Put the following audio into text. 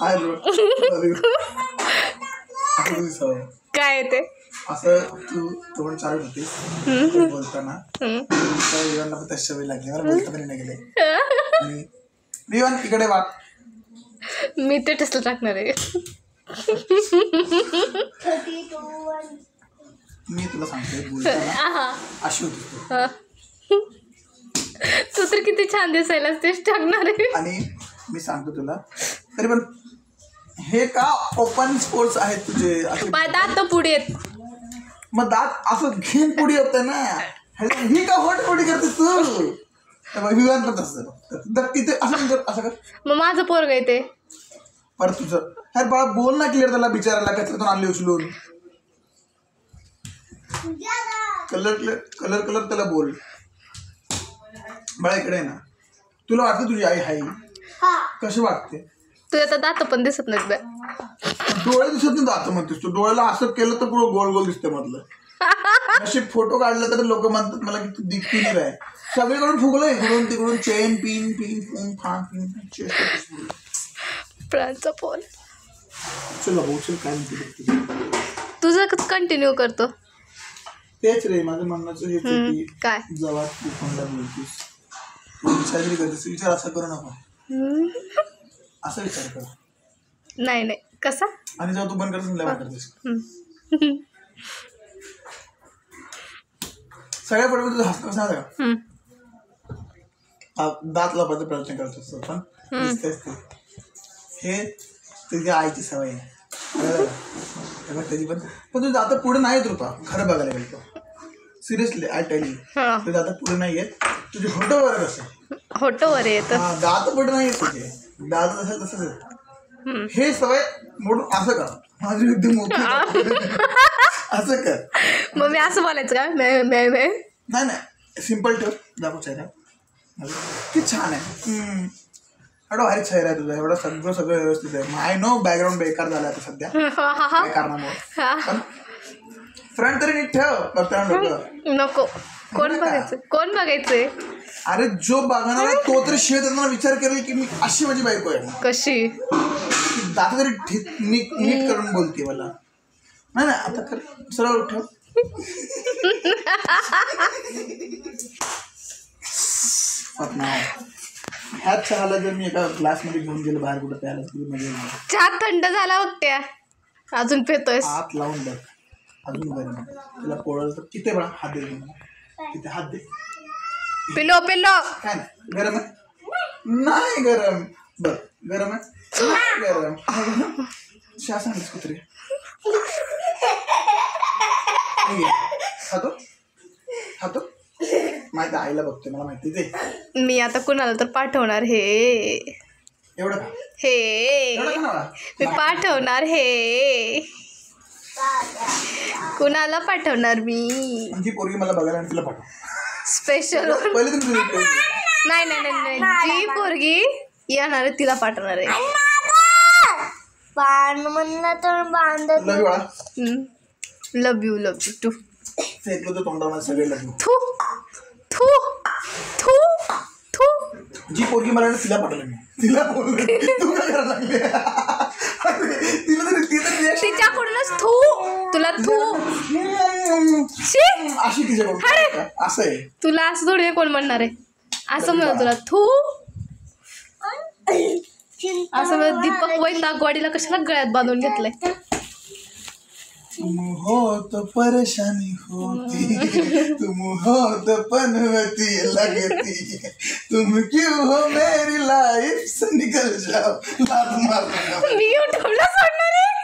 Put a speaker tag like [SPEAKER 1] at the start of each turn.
[SPEAKER 1] Hi bro.
[SPEAKER 2] काय ते
[SPEAKER 1] असं तू तोंड चालू होतीस बोलताना विवानला पण तशा वेळी लागली. मला बोलता तरी नाही गेले. आणि विवान इकडे वा.
[SPEAKER 2] मी ते टेस्टला टाकणार आहे.
[SPEAKER 1] मी तुला सांगते बोलताना अशी होती
[SPEAKER 2] तू तर किती छान दिसायलास तेच टाकणार आहे.
[SPEAKER 1] आणि मी सांगतो तुला तरी पण हे का ओपन स्पोर्ट्स आहेत तुझे.
[SPEAKER 2] दात पुढे येत
[SPEAKER 1] मग दात असं घेऊन पुढे येत ना. ही का होट पुढे करते तू. विवान पण तसं तिथे असं असं कर.
[SPEAKER 2] मग माझं पोरग आहे ते
[SPEAKER 1] परत तुझं अरे बाळा बोल ना क्लिअर त्याला बिचारायला कचऱ्यातून आणले उचलून. कलर कलर कलर त्याला बोल. बाळा इकडे ना. तुला वाटतं तुझी आई हाय कशी वाटते.
[SPEAKER 2] तुझ्या तर दात पण दिसत नाहीत बे.
[SPEAKER 1] डोळे दिसत नाही दात म्हणतेस तू. डोळ्याला असं केलं तर पुढं गोल गोल दिसतं मधलं. असे फोटो काढले तर लोक म्हणतात मला की तू दिखती नाही आहे. सगळीकडून फुगलं इकडून तिकडून चेन पिन पिन पिन फान पिन
[SPEAKER 2] प्राणचा फोन.
[SPEAKER 1] चला भाऊ चल काय म्हणते
[SPEAKER 2] तुझं कंटिन्यू करतो.
[SPEAKER 1] तेच रे माझं म्हणण्याचं हेच की
[SPEAKER 2] काय
[SPEAKER 1] जेव्हा तू कोणाला बोलतीस विचार जरी करतेस विचार असा करू नका. असा विचार कर.
[SPEAKER 2] नाही नाही कसा.
[SPEAKER 1] आणि जेव्हा तू बंद करतेस लय करतेस. सगळ्या पडवे तुझं हसतं कसं आहे का दात लपायचा प्रयत्न करत असतो पण दिसतेच ते. हे तुझ्या आईची सवय आहे त्याची पण तुझं दात पुढे नाही येत रुपा. खरं बघायला गेलं तर सिरियसली आय टेल यू तुझं दात पुढे नाही येत. तुझे होटो वर कसं
[SPEAKER 2] होटो वर येत.
[SPEAKER 1] दात पुढे नाही येत तुझे. दात जसं तसंच येत. हे सवय मोडून असं कर. माझी युद्ध मोठी असं कर.
[SPEAKER 2] मग मी असं बोलायचं का नाही
[SPEAKER 1] नाही सिम्पल ठेव. दाखव चेहरा किती छान आहे. एवढा भारी चेहरा आहे तुझा. एवढं सगळं व्यवस्थित आहे. आय नो बॅकग्राऊंड बेकार झाला आता सध्या काय कारणामुळे. पण फ्रंट तरी नीट ठेव बघताना लोक.
[SPEAKER 2] नको कोण बघायचं कोण बघायचंय.
[SPEAKER 1] अरे जो बघणार आहे तो तरी शिव त्यांना विचार करेल की मी अशी माझी बायको आहे
[SPEAKER 2] कशी.
[SPEAKER 1] दात तरी नीट करून बोलते मला. नाही नाही आता कर सरळ ठेव. ह्याच चहाला जर मी एका ग्लासमध्ये घेऊन गेलो बाहेर कुठं प्यायला तरी मजा.
[SPEAKER 2] चहा थंड झाला बघत्या अजून पितोय.
[SPEAKER 1] हात लावून बघ अजून गरम आहे. तुला पोळलं तर किती बळा हात दे किती हात दे.
[SPEAKER 2] पिलो पिलो
[SPEAKER 1] काय नाही गरम आहे नाही गरम बघ गरम आहे गरम. चहा सांगितलं कुत्रे खातो खातो. माहिती आईला बघतोय मला माहिती ते.
[SPEAKER 2] मी आता कुणाला तर पाठवणार हे
[SPEAKER 1] एवढं खा.
[SPEAKER 2] हे मी पाठवणार हे कुणाला पाठवणार मी.
[SPEAKER 1] जी पोरगी मला बघायला आणि तिला पाठव
[SPEAKER 2] स्पेशल.
[SPEAKER 1] पहिले तुम्ही
[SPEAKER 2] नाही नाही नाही जी पोरगी येणार आहे तिला पाठवणार आहे.
[SPEAKER 3] बाण म्हणलं तर बांधत
[SPEAKER 2] लव यू टू.
[SPEAKER 1] फेकलं तर तोंडावर सगळे लग्न.
[SPEAKER 2] थू थू थू थू.
[SPEAKER 1] जी पोरगी मला तिला पाठवलं मी. तिला बोललो तू काय करायला लागली. तिला तरी
[SPEAKER 2] तिच्याकडूनच थू तुला थू
[SPEAKER 1] अशी तिच्याकडून असं आहे.
[SPEAKER 2] तुला असं थोडी कोण म्हणणार आहे. असं म्हणत तुला थू असं म्हणत. दीपक वैतागवाडीला कशाला गळ्यात बांधून घेतलंय.
[SPEAKER 1] तुम हो तो परेशानी होती तुम हो तो पनवती लगती तुम क्यों हो मेरी लाइफ से निकल जाओ. लात मार
[SPEAKER 2] मी यूट्यूबला सोडणार आहे.